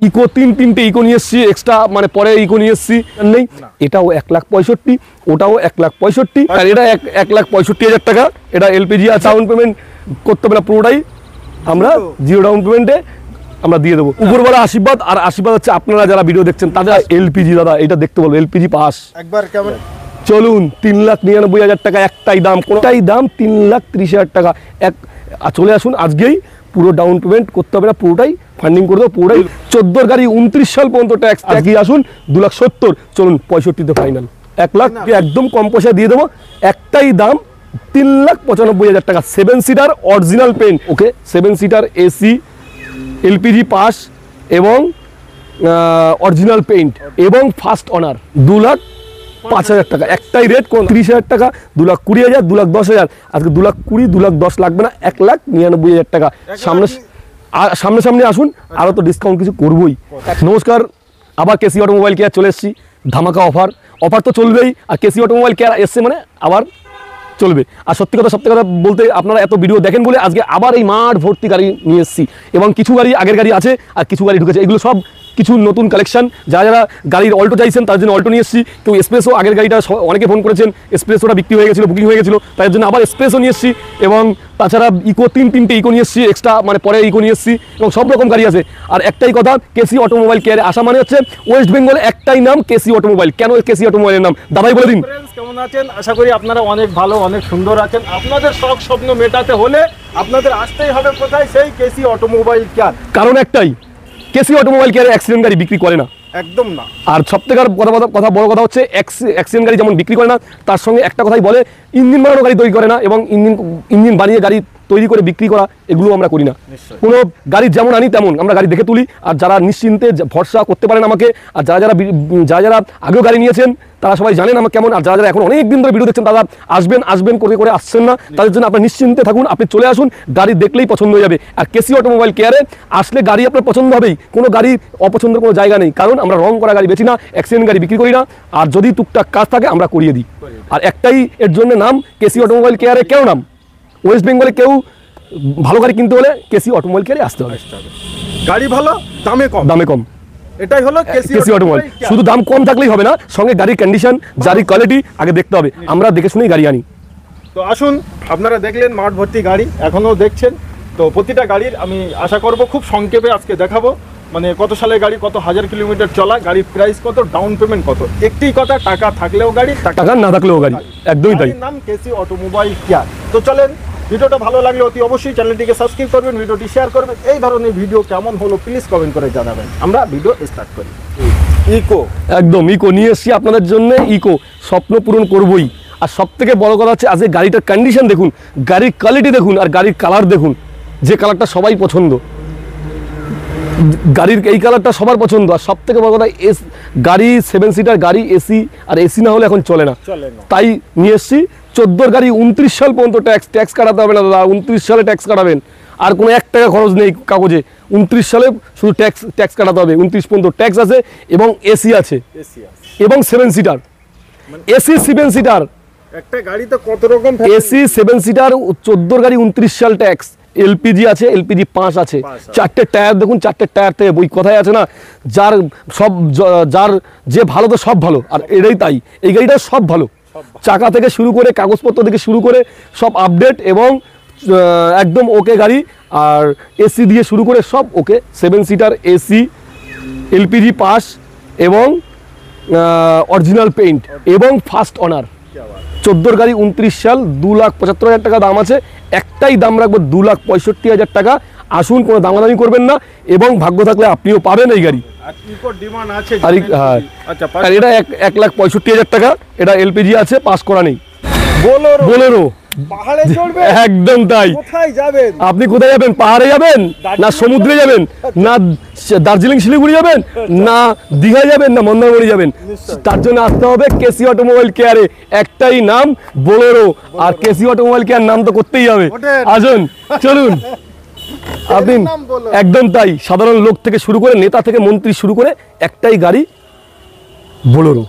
Eco তিনটে eco নিয়ে এসেছি এক্সট্রা, মানে পরে ইকো নিয়ে এসেছি নেই। এটাও 1,65,000, ওটাও 1,65,000, আর এটা 1,65,000 টাকা। এটা এলপিজি আর ডাউন পেমেন্ট করতে হবে না, পুরোটাই আমরা জিরো ডাউন পেমেন্টে আমরা দিয়ে দেবো। উপরওয়ালা আশীর্বাদ, আর আশীর্বাদ হচ্ছে আপনারা যারা ভিডিও দেখছেন তাদের এলপিজি। দাদা এটা দেখতে বলবো, এলপিজি পাস একবার কেমন চলুন। 3,99,000 টাকা একটাই দাম, কোনটাই দাম 3,30,000 টাকা। চলে আসুন আজকেই, পুরো ডাউন পেমেন্ট করতে হবে না, পুরোটাই ফান্ডিং করে দেবো, পুরোটাই 14 গাড়ি 29 সাল পর্যন্ত ট্যাক্স। আজকেই আসুন 2,70,000, চলুন 65-তে ফাইনাল 1 লাখ একদম কম পয়সা দিয়ে দেবো। একটাই দাম 3,95,000 টাকা। 7 সিটার অরিজিনাল পেন্ট, ওকে 7 সিটার এসি, এলপিজি পাস এবং অরিজিনাল পেন্ট এবং ফার্স্ট অনার 2,05,000 টাকা। একটাই রেট 30,000 টাকা, 2,20,000, 2,10,000। আজকে 2,20,000, 2,10,000 লাগবে না, 1,99,000 টাকা। সামনে আসুন, আরও তো ডিসকাউন্ট কিছু করবোই। নমস্কার, আবার কেসি অটোমোবাইল কেয়ার চলে এসেছি। ধামাকা অফার তো চলবেই, আর কেসি অটোমোবাইল কেয়ার এসছে মানে আবার চলবে। আর সত্যি কথা বলতে, আপনারা এত ভিডিও দেখেন বলে আজকে আবার এই মাঠ ভর্তি গাড়ি নিয়ে এসেছি, এবং কিছু গাড়ি আগের গাড়ি আছে আর কিছু গাড়ি ঢুকেছে। এগুলো সব কিছু নতুন কালেকশন। যারা গাড়ির অল্টো চাইছেন তার জন্য অল্টো নিয়ে এসেছি। কেউ এক্সপ্রেসও, আগের গাড়িটা অনেকে ফোন করেছেন, এক্সপ্রেসোটা বিক্রি হয়ে গেছিলো, বুকিং হয়ে গেছিলো, তার জন্য আবার এক্সপ্রেসও নিয়ে এসেছি। এবং তাছাড়া ইকো তিনটে ইকো নিয়ে এসেছি এক্সট্রা, মানে পরে ইকো নিয়ে এসেছি, এবং সব রকম গাড়ি আছে। আর একটাই কথা, কেসি অটোমোবাইল কেয়ারে আসা মানে হচ্ছে ওয়েস্ট বেঙ্গলে একটাই নাম, কেসি অটোমোবাইল। কেন কেসি অটোমোবাইলের নাম দাদাই বলে দিন। কেমন আছেন? আশা করি আপনারা অনেক ভালো, অনেক সুন্দর আছেন। আপনাদের শখ স্বপ্ন মেটাতে হলে আপনাদের আসতেই হবে কোথায়? সেই কেসি অটোমোবাইল কেয়ার। কারণ একটাই, কেসি অটোমোবাইল কেয়ারে অ্যাক্সিডেন্ট গাড়ি বিক্রি করে না, একদম না। আর সবথেকে বড় কথা হচ্ছে অ্যাক্সিডেন্ট গাড়ি যেমন বিক্রি করে না, তার সঙ্গে একটা কথাই বলে, ইঞ্জিন বানানো গাড়ি তৈরি করে না, এবং ইঞ্জিন বানিয়ে গাড়ি তৈরি করে বিক্রি করা, এগুলো আমরা করি না। কোনো গাড়ি যেমন আনি তেমন আমরা গাড়ি দেখে তুলি। আর যারা নিশ্চিন্তে ভরসা করতে পারেন আমাকে, আর যারা আগেও গাড়ি নিয়েছেন তারা সবাই জানেন আমার কেমন। আর যারা এখন অনেক দিন ধরে ভিডিও দেখছেন, তারা আসবেন করে আসছেন না, তাদের জন্য আপনার নিশ্চিন্তে থাকুন। আপনি চলে আসুন, গাড়ি দেখলেই পছন্দ হয়ে যাবে। আর কেসি অটোমোবাইল কেয়ারে আসলে গাড়ি আপনার পছন্দ হবেই, কোনো গাড়ি অপছন্দের কোনো জায়গা নেই। কারণ আমরা রং করা গাড়ি বেচি না, অ্যাক্সিডেন্ট গাড়ি বিক্রি করি না, আর যদি টুকটাক কাজ থাকে আমরা করিয়ে দিই। আর একটাই এর জন্য নাম, কেসি অটোমোবাইল কেয়ারে। কেন নাম? ওয়েস্ট বেঙ্গলে কেউ ভালো গাড়ি কিনতে হলে কেসি অটোমোবাইল কেয়ারে আসতে হবে। গাড়ি ভালো, দামে কম, এটাই হলো কেসি অটোমোবাইল। শুধু দাম কম থাকলেই হবে না, সঙ্গে গাড়ির কন্ডিশন, গাড়ির কোয়ালিটি আগে দেখতে হবে। আমরা দেখে শুনেই গাড়ি আনি। তো আসুন, আপনারা দেখলেন মাঠ ভর্তি গাড়ি, এখনো দেখছেন। তো প্রতিটা গাড়ির আমি আশা করব খুব সংক্ষেপে আজকে দেখাবো, মানে কত সালের গাড়ি, কত হাজার কিলোমিটার চলা, গাড়ির প্রাইস কত, ডাউন পেমেন্ট কত। একটি কথা, টাকা থাকলেও গাড়ি, টাকা না থাকলেও গাড়ি, একদমই তাই। নাম কেসি অটোমোবাইল কেয়ার। তো চলেন, ভিডিওটা ভালো লাগলে অতি অবশ্যই চ্যানেলটিকে সাবস্ক্রাইব করবেন, ভিডিওটি শেয়ার করবেন। এই ধরনের ভিডিও কেমন হলো প্লিজ কমেন্ট করে জানাবেন। আমরা ভিডিও স্টার্ট করি। ইকো, একদম ইকো নিয়ে এসেছি আপনাদের জন্য। ইকো স্বপ্ন পূরণ করবই। আর সব থেকে বড় কথা হচ্ছে, আজকে গাড়িটার কন্ডিশন দেখুন, গাড়ির কোয়ালিটি দেখুন, আর গাড়ির কালার দেখুন, যে কালারটা সবাই পছন্দ। গাড়ির এই কালারটা সবার পছন্দ। আর সব থেকে বড় কথা, গাড়ি 7 সিটার গাড়ি, এসি, আর এসি না হলে এখন চলে না। তাই নিয়ে এসেছি 14 গাড়ি 29 সাল পর্যন্ত ট্যাক্স কাটাতে হবে না দাদা। 29 সালে ট্যাক্স কাটাবেন, আর কোনো 1 টাকা খরচ নেই কাগজে। 29 সালে শুধু ট্যাক্স কাটাতে হবে। 29 পর্যন্ত ট্যাক্স আছে, এবং এসি আছে, এবং 7 সিটার এসি 7 সিটার। একটা গাড়িতে কত রকম এসি 7 সিটার 14 গাড়ি 29 সাল ট্যাক্স। এলপিজি আছে, এলপিজি 5 আছে। 4টে টায়ার দেখুন, 4টে টায়ার থেকে বই কথাই আছে না, যার যে ভালো তো সব ভালো। আর এটাই তাই, এই গাড়িটা সব ভালো, চাকা থেকে শুরু করে, কাগজপত্র থেকে শুরু করে সব আপডেট, এবং একদম ওকে গাড়ি। আর এসি দিয়ে শুরু করে সব ওকে। 7 সিটার এসি, এলপিজি পাস, এবং অরিজিনাল পেইন্ট, এবং ফার্স্ট অনার। 14 গাড়ি 29 সাল, 2,75,000 টাকা দাম আছে। একটাই দাম রাখবো 2,65,000 টাকা। আসুন, কোনো দামাদামি করবেন না, এবং ভাগ্য থাকলে আপনিও পাবেন এই গাড়ি। আর এটা 1,65,000 টাকা। এটা এলপিজি আছে, পাস করা নেই। বোলেরো পাহাড়ে চড়বে, একদম তাই। কোথায় যাবেন আপনি? কোথায় যাবেন? পাহাড়ে যাবেন, না সমুদ্রে যাবেন, না দার্জিলিং শিলিগুড়ি যাবেন, না দীঘা যাবেন, না মন্দারমণি যাবেন? তার জন্য আসতে হবে কেসি অটোমোবাইল কেয়ারে। একটাই নাম, বোলেরো। আর কেসি অটোমোবাইল কেয়ার নাম তো করতেই হবে। আসুন, চলুন। আপনি একদম তাই। সাধারণ লোক থেকে শুরু করে, নেতা থেকে মন্ত্রী শুরু করে, একটাই গাড়ি, বোলেরো।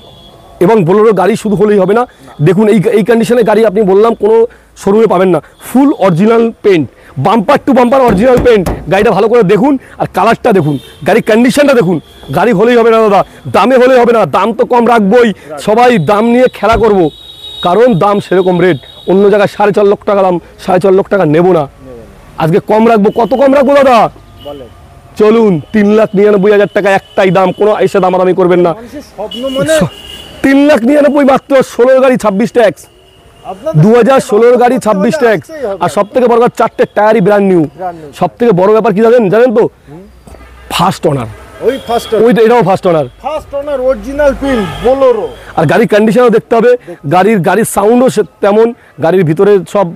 এবং বোলেরো গাড়ি শুধু হলেই হবে না, দেখুন এই কন্ডিশনে গাড়ি আপনি বললাম কোনো শোরুমে পাবেন না। Full original paint, bumper to bumper original paint. গাড়িটা ভালো করে দেখুন আর কালারটা দেখুন, গাড়ির কন্ডিশনটা দেখুন। গাড়ি হলেই হবে না দাদা, দামে হলেই হবে না, দাম তো কম রাখবোই, সবাই দাম নিয়ে খেলা করব, কারণ দাম সেরকম রেট। অন্য জায়গায় 4.5 লক্ষ টাকা দাম, 4.5 লক্ষ টাকা নেবো না, আজকে কম রাখবো। কত কম রাখবো দাদা? চলুন 3,99,000 টাকা একটাই দাম, কোনো এসে দামাদামি করবেন না। 3,99,000 মাত্র, 16 গাড়ি 26 ট্যাক্স, 2016 গাড়ি 26 ট্যাক্স। আর সব থেকে বড় কথা 4টে টায়ারই ব্র্যান্ড নিউ। সব থেকে বড় ব্যাপার কি জানেন তো? ফার্স্ট ওনার, এটাও ফার্স্ট ওনার, অরিজিনাল পিন বোলেরো। আর গাড়ির কন্ডিশনও দেখতে হবে, গাড়ির সাউন্ডও তেমন, গাড়ির ভিতরে সব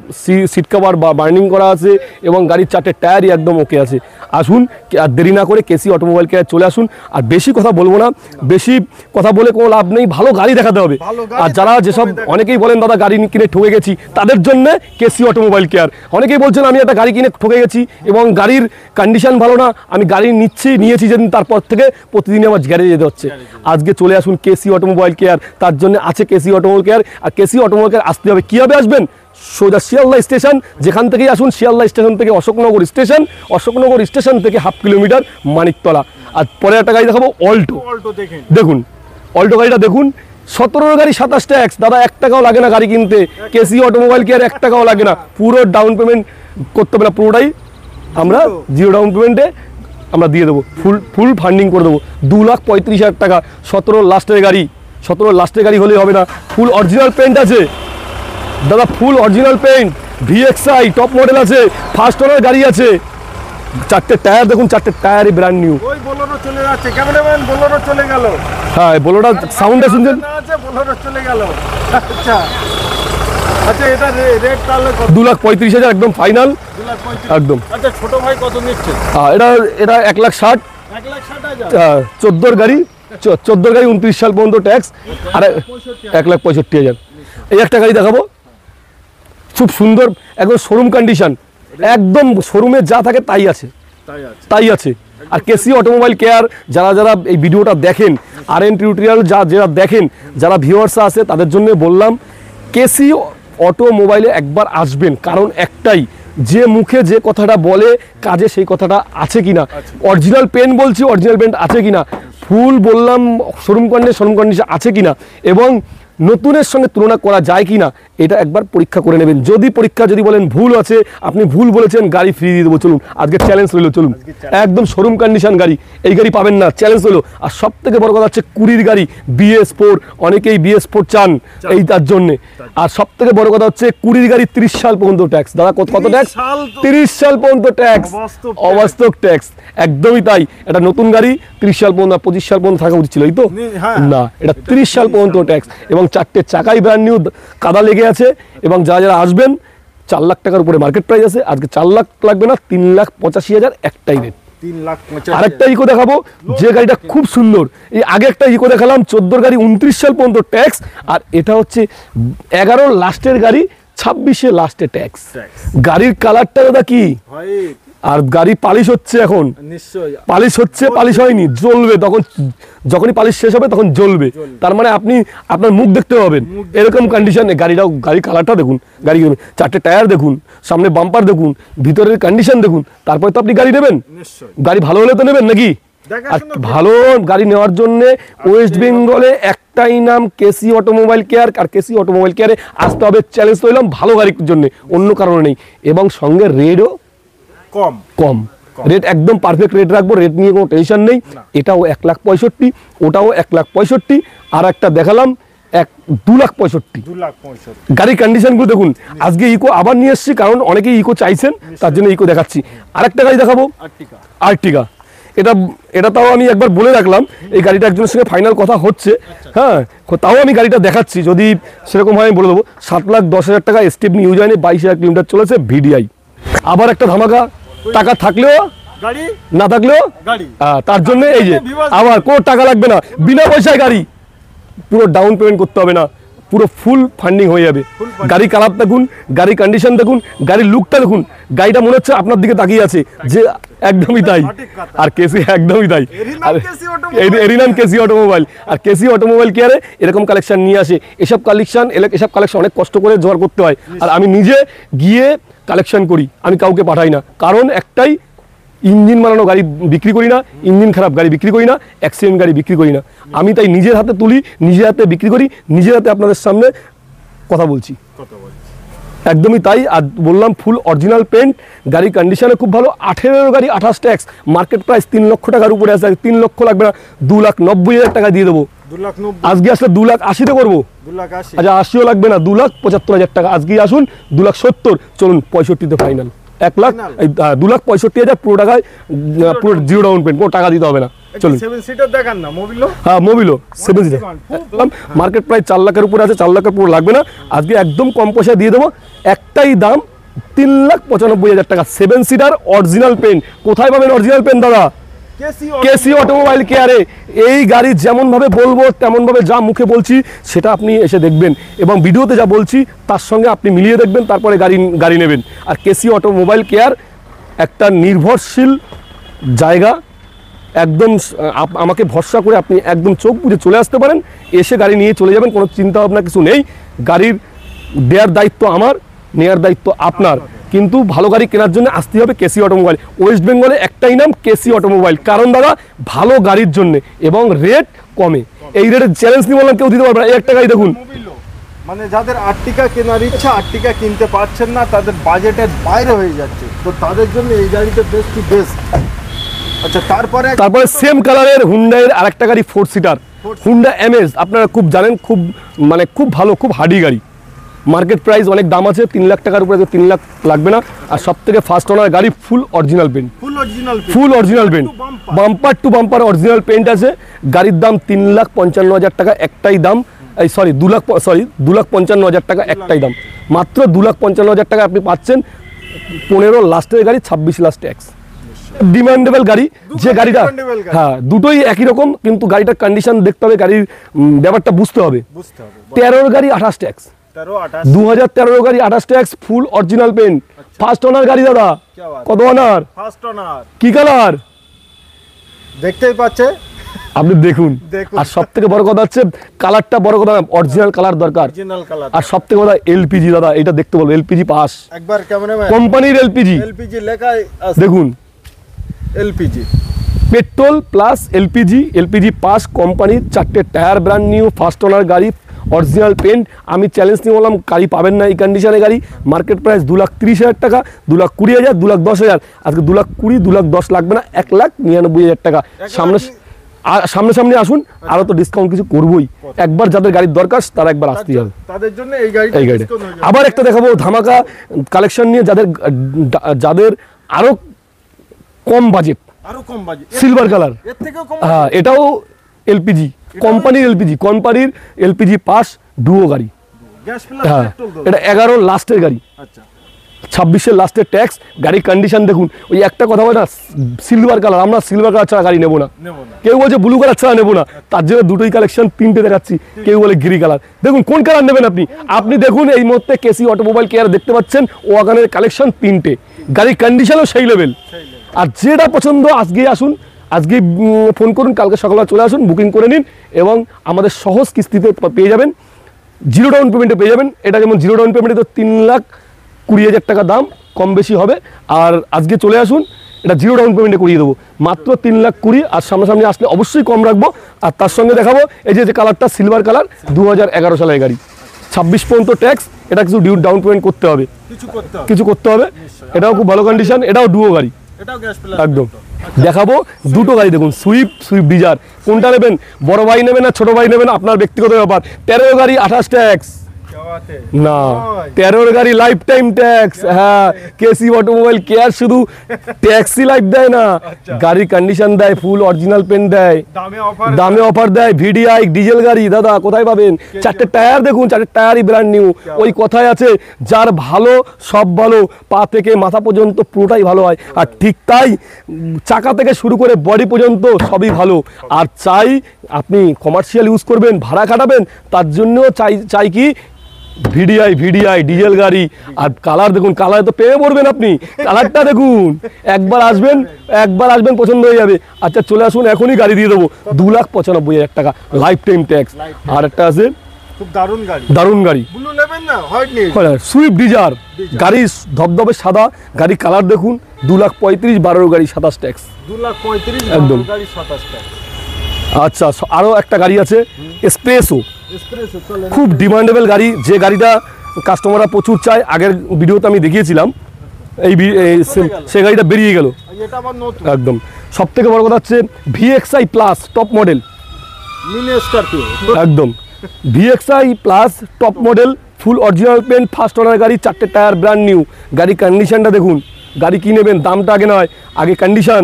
সিট কভার বা বার্নিং করা আছে এবং গাড়ির 4টে টায়ারই একদম ওকে আছে। আসুন আর দেরি না করে কেসি অটোমোবাইল কেয়ার চলে আসুন। আর বেশি কথা বলবো না, বেশি কথা বলে কোনো লাভ নেই, ভালো গাড়ি দেখাতে হবে। আর যারা যেসব অনেকেই বলেন দাদা গাড়ি কিনে ঠকে গেছি, তাদের জন্য কেসি অটোমোবাইল কেয়ার। অনেকেই বলছেন আমি একটা গাড়ি কিনে ঠকে গেছি এবং গাড়ির কন্ডিশন ভালো না, আমি গাড়ি নিয়েছি যেদিন তারপর থেকে প্রতিদিন আমার গ্যারেজে যেতে হচ্ছে। আজকে চলে আসুন কেসি অটোমোবাইল কেয়ার, তার জন্য আছে কেসি অটোমোবাইল কেয়ার। আর কেসি অটোমোবাইল কেয়ার আসতে হবে, কীভাবে আসবেন? সোজা শিয়ালদা স্টেশন, যেখান থেকেই আসুন, শিয়ালদা স্টেশন থেকে অশোকনগর স্টেশন, অশোকনগর স্টেশন থেকে 1/2 কিলোমিটার মানিকতলা। আর পরে একটা গাড়ি দেখাবো, অল্টো। দেখুন অল্টো গাড়িটা দেখুন, 17 গাড়ি 27 ট্যাক্স, দাদা 1 টাকাও লাগে না গাড়ি কিনতে, কেসি অটোমোবাইল কেয়ার 1 টাকাও লাগে না, পুরো ডাউন পেমেন্ট করতে হবে না, পুরোটাই আমরা 0 ডাউন পেমেন্টে আমরা দিয়ে দেবো, ফুল ফান্ডিং করে দেবো। 2,35,000 টাকা, 17 লাস্টের গাড়ি, 17 লাস্টের গাড়ি হলেই হবে না, ফুল অরিজিনাল পেন্ট আছে দাদা, full original paint, VXI top model আছে, ফার্স্ট ওনার গাড়ি আছে। 4টে টায়ার দেখুন, 4টে টায়ারই ব্র্যান্ড নিউ। ওই বোলেরো চলে যাচ্ছে, ক্যামেরাম্যান বোলেরো চলে গেল। হ্যাঁ বোলেরোটা সাউন্ডটা শুনছেন? আছে বোলেরো চলে গেল। আচ্ছা আচ্ছা, এটা রেট তাহলে 2,35,000 একদম ফাইনাল, 2,35,000 একদম। আচ্ছা ছোট ভাই কত নিচ্ছে? এটা 1,60,000, 1,60,000 14 গাড়ি 29 সাল পর্যন্ত ট্যাক্স, আর 1,65,000। এই একটা গাড়ি দেখাবো, খুব সুন্দর, একদম শোরুম কন্ডিশন, একদম শোরুমে যা থাকে তাই আছে। আর কেসি অটোমোবাইল কেয়ার যারা এই ভিডিওটা দেখেন, RN টিউটোরিয়াল যারা দেখেন, যারা ভিউয়ার্স আছে তাদের জন্য বললাম, কেসি অটোমোবাইলে একবার আসবেন, কারণ একটাই, যে মুখে যে কথাটা বলে কাজে সেই কথাটা আছে কিনা। অরিজিনাল পেন বলছি, অরিজিনাল পেন আছে কিনা, ফুল বললাম শোরুম কন্ডিশন আছে কিনা, এবং নতুনের সঙ্গে তুলনা করা যায় কিনা, এটা একবার পরীক্ষা করে নেবেন। যদি বলেন ভুল আছে, আপনি ভুল বলেছেন, গাড়ি ফ্রি দিয়ে দেবো। চলুন আজকে চ্যালেঞ্জ রইল, চলুন একদম শোরুম কন্ডিশন গাড়ি, এই গাড়ি পাবেন না, চ্যালেঞ্জ রইল। আর সব থেকে বড় কথা হচ্ছে 20 গাড়ি BS4, অনেকেই BS4 চান এই তার জন্যে। আর সব থেকে বড় কথা হচ্ছে 20 গাড়ি 30 সাল পর্যন্ত ট্যাক্স, দাদা কত ট্যাক্স? 30 সাল পর্যন্ত ট্যাক্স, অবাস্তব ট্যাক্স, একদমই তাই। এটা নতুন গাড়ি 30 সাল পর্যন্ত, 25 সাল পর্যন্ত থাকা উচিত ছিল, এই তো না, এটা 30 সাল পর্যন্ত ট্যাক্স, এবং 4টে চাকাই ব্র্যান্ড নিউ, কাদা লেগে আছে। এবং যারা আসবেন, 4 লাখ টাকার উপরে মার্কেট প্রাইস আছে, আজকে 4 লাখ লাগবে না, 3,85,000 একটাই রেট। আরেকটা ইকো দেখাবো, যে গাড়িটা খুব সুন্দর, এই আগে একটা ইকো দেখালাম, 14 গাড়ি 29 সাল পর্যন্ত ট্যাক্স, আর এটা হচ্ছে 11 লাস্টের গাড়ি, 26 লাস্টে ট্যাক্স। গাড়ির কালারটা দাদা কি, আর গাড়ি পালিশ হচ্ছে এখন, পালিশ হচ্ছে, পালিশ হয়নি, জ্বলবে তখন, যখনই পালিশ শেষ হবে তখন জ্বলবে। তার মানে আপনি আপনার মুখ দেখতে পাবেন, এরকম কন্ডিশনে গাড়ির কালারটা দেখুন, গাড়ি 4টে টায়ার দেখুন, সামনে বাম্পার দেখুন, ভিতরের কন্ডিশন দেখুন, তারপরে তো আপনি গাড়ি নেবেন। গাড়ি ভালো হলে তো নেবেন নাকি? আর ভালো গাড়ি নেওয়ার জন্য ওয়েস্ট বেঙ্গলে একটাই নাম, কেসি অটোমোবাইল কেয়ার। আর কেসি অটোমোবাইল কেয়ারে আসতে হবে, চ্যালেঞ্জ রইলাম, ভালো গাড়ির জন্য, অন্য কারণে নেই। এবং সঙ্গে রেটও কম, রেট একদম পারফেক্ট রেট রাখবো, রেট নিয়ে কোনো টেনশন নেই। এটাও 1,65,000, ওটাও 1,65,000, আর একটা দেখালাম 2,65,000। গাড়ির কন্ডিশনগুলো দেখুন। আজকে ইকো আবার নিয়ে এসেছি, কারণ অনেকেই ইকো চাইছেন, তার জন্য ইকো দেখাচ্ছি। আরেকটা গাড়ি দেখাবো, আর্টিকা। এটা তাও আমি একবার বলে রাখলাম, এই গাড়িটা একজনের সঙ্গে ফাইনাল কথা হচ্ছে, হ্যাঁ, তাও আমি গাড়িটা দেখাচ্ছি, যদি সেরকম হয় আমি বলে দেবো। 7,10,000 টাকা, স্টেপনি ইউজ হয়নি, 22,000 কিলোমিটার চলেছে, VDI। আবার একটা ধামাকা, টাকা থাকলেও গাড়ি, না থাকলেও গাড়ি, তার জন্য এই যে আবার কোনো টাকা লাগবে না, বিনা পয়সায় গাড়ি, পুরো ডাউন পেমেন্ট করতে হবে না, পুরো ফুল ফান্ডিং হয়ে যাবে। গাড়ি কালার দেখুন, গাড়ি কন্ডিশন দেখুন, গাড়ির লুকটা দেখুন, গাড়িটা মনে হচ্ছে আপনার দিকে তাকিয়ে আছে যে একদমই তাই। আর কেসি একদমই তাই, এরই নাম কেসি অটোমোবাইল। আর কেসি অটোমোবাইল কেয়ারে এরকম কালেকশন নিয়ে আসে। এসব কালেকশন অনেক কষ্ট করে জোগাড় করতে হয়, আর আমি নিজে গিয়ে কালেকশন করি, আমি কাউকে পাঠাই না। কারণ একটাই, ইঞ্জিন বানানো গাড়ি বিক্রি করি না, ইঞ্জিন খারাপ গাড়ি বিক্রি করি না, অ্যাক্সিডেন্ট গাড়ি বিক্রি করি না। আমি তাই নিজের হাতে তুলি, নিজের হাতে বিক্রি করি, নিজের হাতে আপনাদের সামনে কথা বলছি, একদমই তাই। আর বললাম ফুল অরিজিনাল পেন্ট, গাড়ির কন্ডিশনে খুব ভালো। 18 গাড়ি 28 ট্যাক্স, মার্কেট প্রাইস 3 লক্ষ টাকার উপরে আছে। 3 লক্ষ লাগবে না, 2,90,000 টাকা দিয়ে দেবো। আজকে আসলে 2,80,000 করবো। আচ্ছা 80ও লাগবে না, 2,75,000 টাকা। আজকেই আসুন, 2,70,000, চলুন 65-তে ফাইনাল। 2,65,000 পুরো টাকায়, পুরো জিরো ডাউন পেমেন্ট, কোনো টাকা দিতে হবে না। চলুন 7 সিটার দেখান না, মোবিলো। হ্যাঁ মোবিলো 7 সিটার, মার্কেট প্রাইস 4 লাখের উপরে আছে, 4 লাখের পুরো লাগবে না। আজকে একদম কম পয়সা দিয়ে দেবো। একটাই দাম 3,95,000 টাকা, 7 সিটার অরিজিনাল পেন্ট। কোথায় পাবেন অরিজিনাল পেন্ট দাদা? কেসি অটোমোবাইল কেয়ারে। এই গাড়ি যেমন ভাবে বলবো তেমন ভাবে, যা মুখে বলছি সেটা আপনি এসে দেখবেন, এবং ভিডিওতে যা বলছি তার সঙ্গে আপনি মিলিয়ে দেখবেন, তারপরে গাড়ি নেবেন। আর কেসি অটোমোবাইল কেয়ার একটা নির্ভরশীল জায়গা। একদম আমাকে ভরসা করে আপনি একদম চোখ বুজে চলে আসতে পারেন, এসে গাড়ি নিয়ে চলে যাবেন, কোনো চিন্তা ভাবনা কিছু নেই। গাড়ির দেওয়ার দায়িত্ব আমার, নেওয়ার দায়িত্ব আপনার। কিন্তু ভালো গাড়ি কেনার জন্য আসতে হবে কেসি অটোমোবাইল। ওয়েস্ট বেঙ্গলে একটাই নাম কেসি অটোমোবাইল, কারণ দাদা ভালো গাড়ির জন্য এবং রেট কমে। এই রেটের চ্যালেঞ্জ নিয়ে বললাম কেউ দিতে পারবে না। এই একটা গাড়ি দেখুন, মানে যাদের আর্টিকা কেনার ইচ্ছা, আর্টিকা কিনতে পারছেন না, তাদের বাজেটের বাইরে হয়ে যাচ্ছে, তো তাদের জন্য এই গাড়িটা বেস্ট টু বেস্ট। আচ্ছা তারপরে সেম কালারের হুন্ডাইয়ের আরেকটা গাড়ি 4 সিটার, হুন্ডা এমএস। আপনারা খুব জানেন, খুব ভালো, খুব হার্ডি গাড়ি। মার্কেট প্রাইস অনেক দাম আছে, 3 লাখ টাকার উপরে, 3 লাখ লাগবে না। আর সব থেকে ফার্স্ট ওনার গাড়ি, full original paint, full original paint, bumper to bumper original paint আছে। গাড়ির দাম 3,55,000 টাকা একটাই দাম। এই সরি 2,55,000 টাকা একটাই দাম, মাত্র 2,55,000 টাকা আপনি পাচ্ছেন। 15 লাস্টের গাড়ি, 26 লাস্ট ট্যাক্স। ডিমান্ডেবল গাড়ি, যে গাড়িটা, হ্যাঁ দুটোই একই রকম, কিন্তু গাড়িটার কন্ডিশন দেখতে হবে, গাড়ির ব্যাপারটা বুঝতে হবে। 13 গাড়ি 28 ট্যাক্স, 2013 গাড়ি 28 tax, full original paint, first owner গাড়ি দাদা। কত ওনার? First owner. কি কালার দেখতেই পাচ্ছে আপনি, দেখুন। আর সব থেকে বড় কথা হচ্ছে কালারটা, বড় কথা অরিজিনাল কালার দরকার। আর সব থেকে কথা এলপিজি দাদা, এটা দেখতে বলবো, এলপিজি পাস, একবার ক্যামেরাম্যান, কোম্পানির এলপিজি লেখা আছে দেখুন, LPG petrol plus LPG pass, কোম্পানির 4টে tyre brand new, first owner গাড়ি, অরিজিনাল পেন্ট। আমি চ্যালেঞ্জ নিয়ে বললাম গাড়ি পাবেন না এই কন্ডিশনে গাড়ি। মার্কেট প্রাইস 2,30,000 টাকা, 2,20,000, 2,10,000। আজকে 2,20,000, 2,10,000 লাগবে না, 1,99,000 টাকা। সামনে আসুন, আরো তো ডিসকাউন্ট কিছু করবোই। একবার যাদের গাড়ির দরকার তারা একবার আসতেই হবে, তাদের জন্য এই গাড়ি। আবার একটা দেখাবো ধামাকা কালেকশন নিয়ে, যাদের আরো কম বাজেট, সিলভার কালার। হ্যাঁ এটাও এলপিজি, কোম্পানির এলপিজি পাস, ডুও গাড়ি। হ্যাঁ এটা 11 লাস্টের গাড়ি, 26-এর লাস্টের ট্যাক্স। গাড়ির কন্ডিশন দেখুন। ওই একটা কথা বলে না, সিলভার কালার, আমরা সিলভার কালার ছাড়া গাড়ি নেবো না। কেউ বলছে ব্লু কালার ছাড়া নেবো না, তার জন্য দুটোই কালেকশন 3টে দেখাচ্ছি। কেউ বলে গ্রি কালার। দেখুন কোন কালার নেবেন আপনি দেখুন। এই মুহূর্তে কেসি অটোমোবাইল কেয়ার দেখতে পাচ্ছেন, ওয়াগনের কালেকশন 3টে, গাড়ির কন্ডিশনও সেই লেভেল। আর যেটা পছন্দ আজকেই আসুন, আজকে ফোন করুন, কালকে সকালে চলে আসুন, বুকিং করে নিন, এবং আমাদের সহজ কিস্তিতে পেয়ে যাবেন, জিরো ডাউন পেমেন্টে পেয়ে যাবেন। এটা যেমন জিরো ডাউন পেমেন্টে তো 3,20,000 টাকা দাম, কম বেশি হবে। আর আজকে চলে আসুন, এটা জিরো ডাউন পেমেন্টে করিয়ে দেবো, মাত্র 3,20,000। আর সামনাসামনি আসলে অবশ্যই কম রাখবো। আর তার সঙ্গে দেখাবো এই যে কালারটা, সিলভার কালার, 2011 সালের গাড়ি, 26 পর্যন্ত ট্যাক্স। এটা কিছু ডাউন পেমেন্ট করতে হবে, কিছু করতে হবে। এটাও খুব ভালো কন্ডিশন, এটাও ডুও গাড়ি একদম। দেখাবো দুটো গাড়ি, দেখুন সুইফট ডিজায়ার। কোনটা নেবেন? বড় ভাই নেবেন না ছোট ভাই নেবেন, আপনার ব্যক্তিগত ব্যাপার। 13 গাড়ি 28 ট্যাক্স, দেওয়াতে না 13 গাড়ি লাইফ টাইম ট্যাক্স। হ্যাঁ, কেসি অটোমোবাইল কেয়ার শুধু ট্যাক্সই লাইফ দেয় না, গাড়ির কন্ডিশন দেয়, ফুল অরিজিনাল পেন দেয়, দামে অফার দেয়। ভিডিআই ডিজেল গাড়ি দাদা কোথায় পাবেন? 4টে টায়ার দেখুন, 4টে টায়ারই ব্র্যান্ড নিউ। ওই কথায় আছে যার ভালো সব ভালো, পা থেকে মাথা পর্যন্ত পুরোটাই ভালো হয়। আর ঠিক তাই চাকা থেকে শুরু করে বডি পর্যন্ত সবই ভালো। আর চাই আপনি কমার্শিয়াল ইউজ করবেন, ভাড়া কাটাবেন, তার জন্যও চাই কি ভিডিআই ডিজেল গাড়ি। আর কালার দেখুন, কালারে তো পেয়ে পড়বেন আপনি। কালারটা দেখুন, একবার আসবেন পছন্দ হয়ে যাবে। আচ্ছা চলে আসুন, এখনই গাড়ি দিয়ে দেবো 2,95,000 টাকা লাইফ টাইম ট্যাক্স। আর একটা আছে খুব দারুণ গাড়ি, দারুণ গাড়ি, ব্লু নেবেন না হোয়াইট নিয়ে, সুইফট ডিজায়ার গাড়ি, ধবধবে সাদা গাড়ি, কালার দেখুন 2,35,000, 12 গাড়ি 27 ট্যাক্স, 2,35,000 একদম গাড়ি 27 ট্যাক্স। আচ্ছা আরও একটা গাড়ি আছে এসপ্রেসো, খুব ডিমান্ডেবল গাড়ি, যে গাড়িটা কাস্টমাররা প্রচুর চায়। আগের ভিডিওতে আমি দেখিয়েছিলাম, সে গাড়িটা বেরিয়ে গেল একদম। সব থেকে বড় কথা হচ্ছে ভিএক্সআই প্লাস টপ মডেল, একদম VXI plus top model, full original paint, first owner গাড়ি, 4টে টায়ার ব্র্যান্ড নিউ। গাড়ি কন্ডিশনটা দেখুন, গাড়ি কি নেবেন দামটা আগে নয়, আগে কন্ডিশন।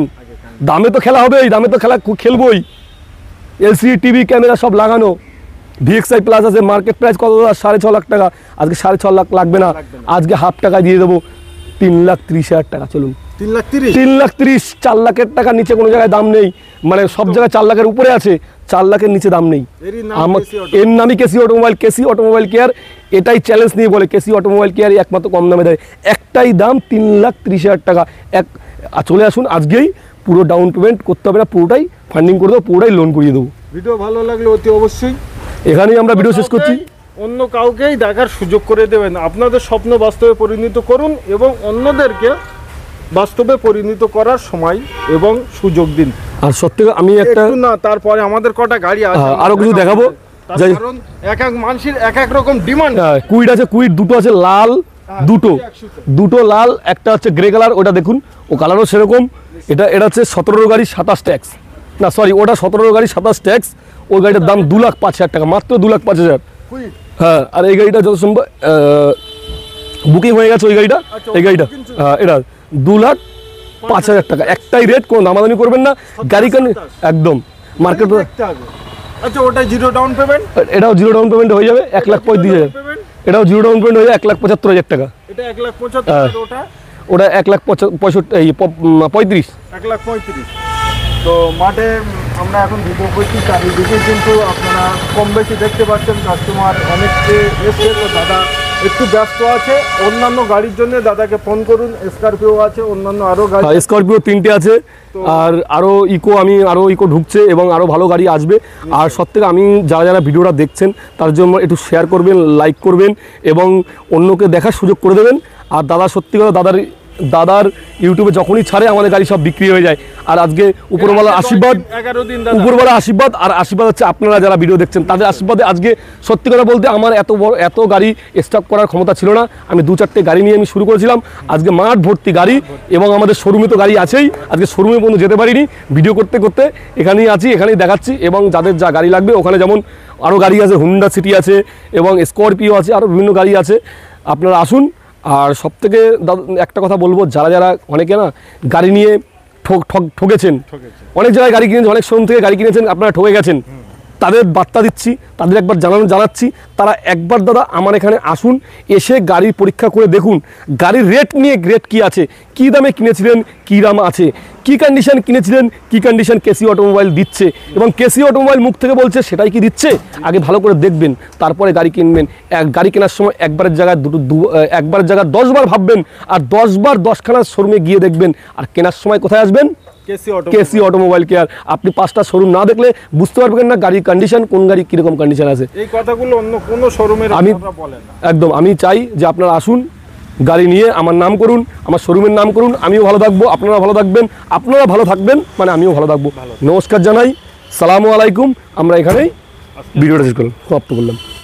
দামে তো খেলা হবেই, দামে তো খেলবই। এলসিডি টিভি ক্যামেরা সব লাগানো। ভিএক্সআই প্লাস আছে, মার্কেট প্রাইস কত? 6.5 লাখ টাকা। আজকে 6.5 লাখ লাগবে না, আজকে হাফ টাকা দিয়ে দেবো, 3,30,000 টাকা। চলুন 3,30,000, 4 লাখের টাকা নিচে কোনো জায়গায় দাম নেই। মানে সব জায়গায় 4 লাখের উপরে আছে, 4 লাখের নিচে দাম নেই। এর নামই KC automobile, KC automobile care. এটাই চ্যালেঞ্জ নিয়ে বলে কেসি অটোমোবাইল কেয়ার একমাত্র কম দামে দেয়। একটাই দাম 3,30,000 টাকা। চলে আসুন আজকেই, পুরো ডাউন পেমেন্ট করতে হবে না, পুরোটাই ফান্ডিং করে দেবো, পুরোটাই লোন করিয়ে দেবো। ভিডিও ভালো লাগলে অতি অবশ্যই এখানেই আমরা ভিডিও শেষ করছি। অন্য কাউকেই দেখার সুযোগ করে দেবেন, আপনাদের স্বপ্ন বাস্তবে পরিণত করুন এবং অন্যদেরকে বাস্তবে পরিণত করার সময় এবং সুযোগ দিন। আর সত্যি আমি একটা না, তারপরে আমাদের কটা গাড়ি আছে, আরো কিছু দেখাবো, কারণ এক এক মানুষের এক এক রকম ডিমান্ড। কুইড আছে, কুইড দুটো আছে লাল, দুটো লাল, একটা হচ্ছে গ্রে কালার, ওটা দেখুন, ও কালারও সেরকম। এটা হচ্ছে 17 গাড়ি 27 ট্যাক্স, না সরি, ওটা 17 গাড়ি 27 ট্যাক্স। ওই গাড়িটার দাম 2,05,000 টাকা, মাত্র 2,05,000। হ্যাঁ, আর এই গাড়িটা যত সম্ভব বুকিং হয়ে গেছে। ওই গাড়িটা, এই গাড়িটা, এটা 2,05,000 টাকা। একটাই রেট, কোনো দামাদামি করবেন না। গাড়ি একদম মার্কেট। আচ্ছা, ওটা জিরো ডাউন পেমেন্ট? এটাও জিরো ডাউন পেমেন্ট হয়ে যাবে 1,35,000। এটাও জিরো ডাউন পেমেন্ট হয়ে যাবে 1,75,000 টাকা। এটা 1,75,000, ওটা 1,35,000। 1,35,000। তো মাঠে আমরা এখন ভিডিও করছি, চারিদিকে কিন্তু আপনারা কম বেশি দেখতে পাচ্ছেন কাস্টমার অনেককে এসে। তো দাদা একটু ব্যস্ত আছে, অন্যান্য গাড়ির জন্য দাদাকে ফোন করুন। স্করপিও আছে, অন্যান্য আরও গাড়ি, স্করপিও 3টে আছে, আর আরও ইকো ঢুকছে এবং আরও ভালো গাড়ি আসবে। আর সবথেকে আমি যারা ভিডিওটা দেখছেন তার জন্য একটু শেয়ার করবেন, লাইক করবেন এবং অন্যকে দেখার সুযোগ করে দেবেন। আর দাদা সত্যি কথা, দাদার ইউটিউবে যখনই ছাড়ে আমাদের গাড়ি সব বিক্রি হয়ে যায়। আর আজকে উপরওয়ালার আশীর্বাদ, উপরওয়ালার আশীর্বাদ, আর আশীর্বাদ হচ্ছে আপনারা যারা ভিডিও দেখছেন তাদের আশীর্বাদে আজকে সত্যি কথা বলতে আমার এত গাড়ি স্টক করার ক্ষমতা ছিল না। আমি 2-4টে গাড়ি নিয়ে আমি শুরু করেছিলাম, আজকে মাঠ ভর্তি গাড়ি। এবং আমাদের শোরুমে তো গাড়ি আছেই, আজকে শোরুমে পর্যন্ত যেতে পারিনি, ভিডিও করতে করতে এখানেই আছি, এখানেই দেখাচ্ছি। এবং যাদের যা গাড়ি লাগবে ওখানে যেমন আরও গাড়ি আছে, হুন্ডা সিটি আছে এবং স্করপিও আছে, আরও বিভিন্ন গাড়ি আছে, আপনারা আসুন। আর সবথেকে একটা কথা বলবো, যারা অনেকে না গাড়ি নিয়ে ঠকেছেন, অনেক জায়গায় গাড়ি কিনেছেন, অনেক শোরুম থেকে গাড়ি কিনেছেন, আপনারা ঠকে গেছেন, তাদের বার্তা দিচ্ছি, তাদের একবার জানাচ্ছি, তারা একবার দাদা আমার এখানে আসুন, এসে গাড়ির পরীক্ষা করে দেখুন, গাড়ির রেট কী আছে, কী দামে কিনেছিলেন, কী দাম আছে, কী কন্ডিশন কিনেছিলেন, কী কন্ডিশন কেসি অটোমোবাইল দিচ্ছে, এবং কেসি অটোমোবাইল মুখ থেকে বলছে সেটাই কি দিচ্ছে, আগে ভালো করে দেখবেন, তারপরে গাড়ি কিনবেন। গাড়ি কেনার সময় একবারের জায়গায় 10 বার ভাববেন, আর 10 বার 10খানা শোরুমে গিয়ে দেখবেন। আর কেনার সময় কোথায় আসবেন? KC automobile care. আপনি 5টা শোরুম না দেখলে বুঝতে পারবেন না গাড়ির কন্ডিশন, কোন গাড়ি কিরকম কন্ডিশন আছে। এই কথাগুলো অন্য কোনো শোরুমের বলেন না। একদম আমি চাই যে আপনারা আসুন, গাড়ি নিয়ে আমার নাম করুন, আমার শোরুমের নাম করুন, আমিও ভালো থাকবো, আপনারা ভালো থাকবেন, আপনারা ভালো থাকবেন মানে আমিও ভালো থাকবো। নমস্কার জানাই, সালামু আলাইকুম। আমরা এখানেই ভিডিওটা শেষ করলাম, সমাপ্ত করলাম।